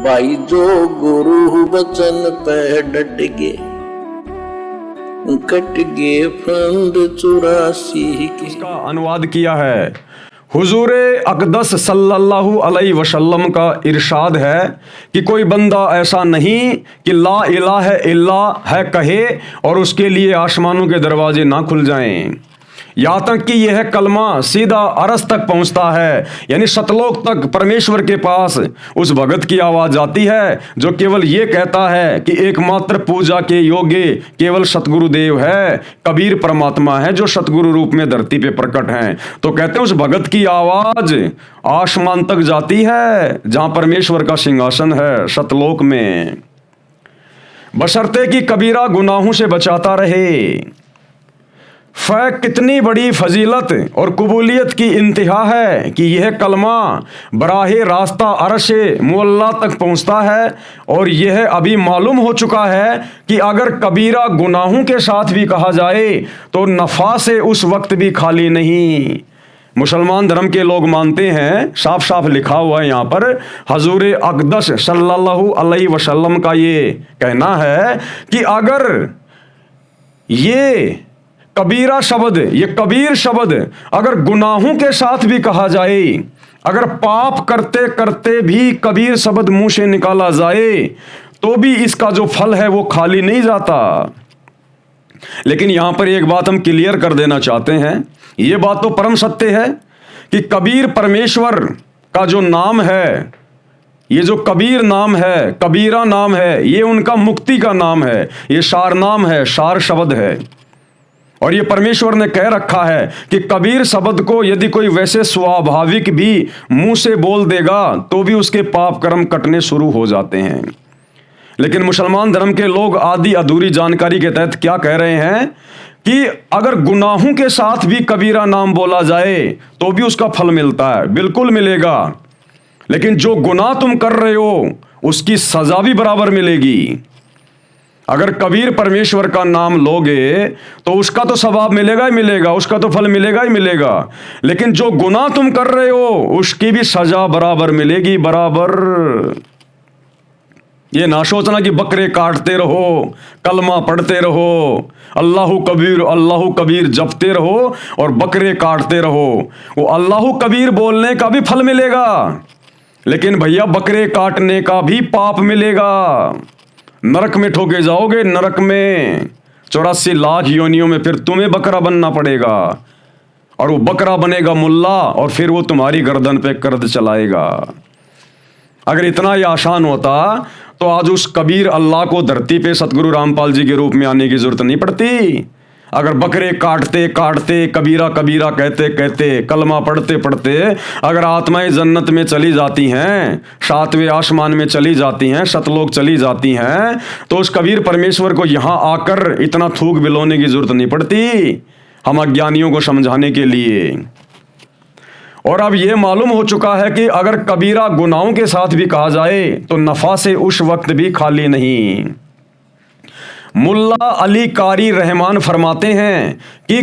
भाई जो गुरु वचन पे डट गे, कट गे फंद 84 के। इसका अनुवाद किया है हुजूरे अक़दस सल्लल्लाहु अलैहि वसल्लम का इरशाद है कि कोई बंदा ऐसा नहीं कि ला इलाहा इल्लल्लाह है कहे और उसके लिए आसमानों के दरवाजे ना खुल जाएं, यहाँ तक कि यह कलमा सीधा अरस तक पहुँचता है, यानी सतलोक तक परमेश्वर के पास उस भगत की आवाज़ जाती है जो केवल ये कहता है कि एकमात्र पूजा के योग्य केवल सतगुरुदेव है, कबीर परमात्मा है जो सतगुरु रूप में धरती पे प्रकट हैं। तो कहते हैं उस भगत की आवाज़ आसमान तक जाती है जहाँ परमेश्वर का सिंहासन है सतलोक में, बशर्ते कि कबीरा गुनाहों से बचाता रहे। कितनी बड़ी फजीलत और कबूलियत की इंतहा है कि यह कलमा बराहे रास्ता अर्श मुअल्ला तक पहुंचता है, और यह अभी मालूम हो चुका है कि अगर कबीरा गुनाहों के साथ भी कहा जाए तो नफ़ा से उस वक्त भी खाली नहीं। मुसलमान धर्म के लोग मानते हैं, साफ साफ लिखा हुआ है यहाँ पर, हजूर अक़दस सल्लल्लाहु अलैहि वसल्लम का ये कहना है कि अगर ये कबीरा शब्द, ये कबीर शब्द अगर गुनाहों के साथ भी कहा जाए, अगर पाप करते करते भी कबीर शब्द मुंह से निकाला जाए तो भी इसका जो फल है वो खाली नहीं जाता। लेकिन यहां पर एक बात हम क्लियर कर देना चाहते हैं, ये बात तो परम सत्य है कि कबीर परमेश्वर का जो नाम है, ये जो कबीर नाम है, कबीरा नाम है, ये उनका मुक्ति का नाम है, ये सार नाम है, सार शब्द है। और ये परमेश्वर ने कह रखा है कि कबीर शब्द को यदि कोई वैसे स्वाभाविक भी मुंह से बोल देगा तो भी उसके पाप कर्म कटने शुरू हो जाते हैं। लेकिन मुसलमान धर्म के लोग आधी अधूरी जानकारी के तहत क्या कह रहे हैं कि अगर गुनाहों के साथ भी कबीरा नाम बोला जाए तो भी उसका फल मिलता है। बिल्कुल मिलेगा, लेकिन जो गुनाह तुम कर रहे हो उसकी सजा भी बराबर मिलेगी। अगर कबीर परमेश्वर का नाम लोगे तो उसका तो सवाब मिलेगा ही मिलेगा, उसका तो फल मिलेगा ही मिलेगा, लेकिन जो गुनाह तुम कर रहे हो उसकी भी सजा बराबर मिलेगी, बराबर। ये ना सोचना कि बकरे काटते रहो, कलमा पढ़ते रहो, अल्लाहु कबीर जपते रहो और बकरे काटते रहो। वो अल्लाहु कबीर बोलने का भी फल मिलेगा, लेकिन भैया बकरे काटने का भी पाप मिलेगा। नरक में ठोके जाओगे, नरक में 84 लाख योनियों में फिर तुम्हें बकरा बनना पड़ेगा, और वो बकरा बनेगा मुल्ला और फिर वो तुम्हारी गर्दन पे कर्द चलाएगा। अगर इतना ही आसान होता तो आज उस कबीर अल्लाह को धरती पे सतगुरु रामपाल जी के रूप में आने की जरूरत नहीं पड़ती। अगर बकरे काटते काटते, कबीरा कबीरा कहते कहते, कलमा पढ़ते पढ़ते अगर आत्माएं जन्नत में चली जाती हैं, 7वें आसमान में चली जाती हैं, सतलोक चली जाती हैं, तो उस कबीर परमेश्वर को यहाँ आकर इतना थूक बिलोने की जरूरत नहीं पड़ती हम अज्ञानियों को समझाने के लिए। और अब ये मालूम हो चुका है कि अगर कबीरा गुनाहों के साथ भी कहा जाए तो नफ़ा से उस वक्त भी खाली नहीं। मुल्ला अली कारी रहमान फरमाते हैं कि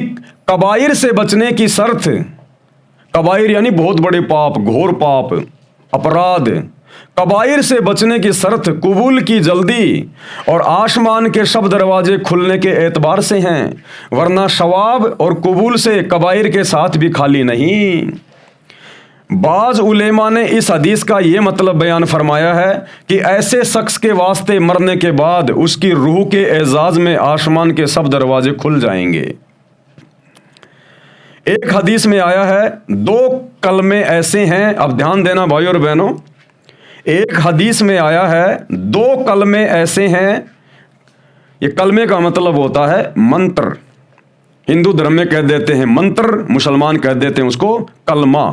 कबाइर से बचने की शर्त, कबाइर यानी बहुत बड़े पाप, घोर पाप, अपराध, कबाइर से बचने की शर्त कबूल की जल्दी और आसमान के सब दरवाजे खुलने के एतबार से हैं, वरना सवाब और कबूल से कबाइर के साथ भी खाली नहीं। बाज उलेमा ने इस हदीस का ये मतलब बयान फरमाया है कि ऐसे शख्स के वास्ते मरने के बाद उसकी रूह के एजाज में आसमान के सब दरवाजे खुल जाएंगे। एक हदीस में आया है 2 कलमे ऐसे हैं, अब ध्यान देना भाई और बहनों, एक हदीस में आया है 2 कलमे ऐसे हैं। ये कलमे का मतलब होता है मंत्र, हिंदू धर्म में कह देते हैं मंत्र, मुसलमान कह देते हैं उसको कलमा।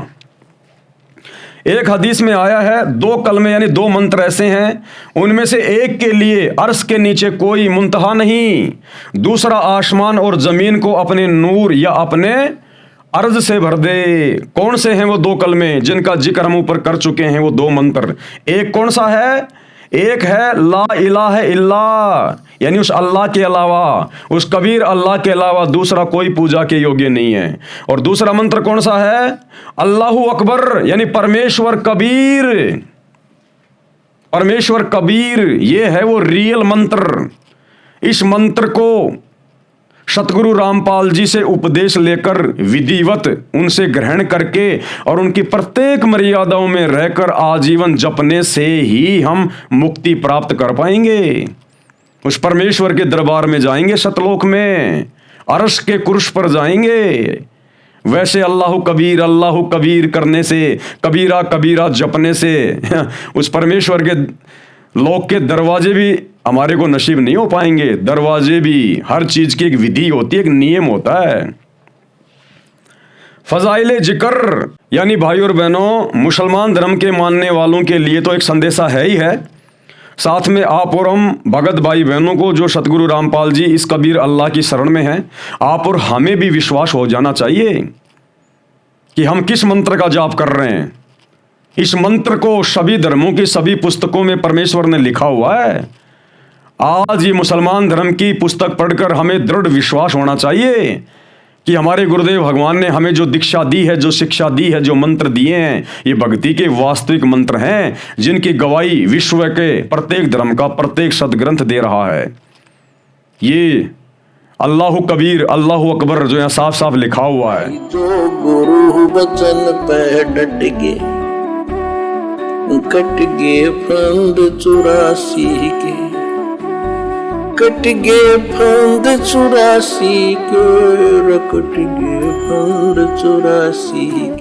एक हदीस में आया है 2 कलमे यानी 2 मंत्र ऐसे हैं, उनमें से एक के लिए अर्श के नीचे कोई मुंतहा नहीं, दूसरा आसमान और जमीन को अपने नूर या अपने अर्ज से भर दे। कौन से हैं वो 2 कलमे जिनका जिक्र हम ऊपर कर चुके हैं? वो 2 मंत्र, एक कौन सा है? एक है ला इलाहा इल्लल्लाह, यानी उस अल्लाह के अलावा, उस कबीर अल्लाह के अलावा दूसरा कोई पूजा के योग्य नहीं है। और दूसरा मंत्र कौन सा है? अल्लाहु अकबर, यानी परमेश्वर कबीर, परमेश्वर कबीर ये है वो रियल मंत्र। इस मंत्र को सतगुरु रामपाल जी से उपदेश लेकर विधिवत उनसे ग्रहण करके और उनकी प्रत्येक मर्यादाओं में रहकर आजीवन जपने से ही हम मुक्ति प्राप्त कर पाएंगे। उस परमेश्वर के दरबार में जाएंगे, सतलोक में अर्श के कुर्श पर जाएंगे। वैसे अल्लाह कबीर करने से, कबीरा कबीरा जपने से उस परमेश्वर के लोक के दरवाजे भी हमारे को नसीब नहीं हो पाएंगे। दरवाजे भी, हर चीज की एक विधि होती है, एक नियम होता है। फजाइले जिक्र यानी भाई और बहनों, मुसलमान धर्म के मानने वालों के लिए तो एक संदेशा है ही है। साथ में आप और हम भगत भाई बहनों को जो सतगुरु रामपाल जी इस कबीर अल्लाह की शरण में हैं, आप और हमें भी विश्वास हो जाना चाहिए कि हम किस मंत्र का जाप कर रहे हैं। इस मंत्र को सभी धर्मों की सभी पुस्तकों में परमेश्वर ने लिखा हुआ है। आज ये मुसलमान धर्म की पुस्तक पढ़कर हमें दृढ़ विश्वास होना चाहिए कि हमारे गुरुदेव भगवान ने हमें जो दीक्षा दी है, जो शिक्षा दी है, जो मंत्र दिए हैं, ये भक्ति के वास्तविक मंत्र हैं, जिनकी गवाही विश्व के प्रत्येक धर्म का प्रत्येक सदग्रंथ दे रहा है। ये अल्लाह कबीर, अल्लाह अकबर जो यहाँ साफ साफ लिखा हुआ है। जो गुरु बचन पे डट गे, कट गे फंद 84 के, कट गे फंद 84 के, कट गे फंद 84 के।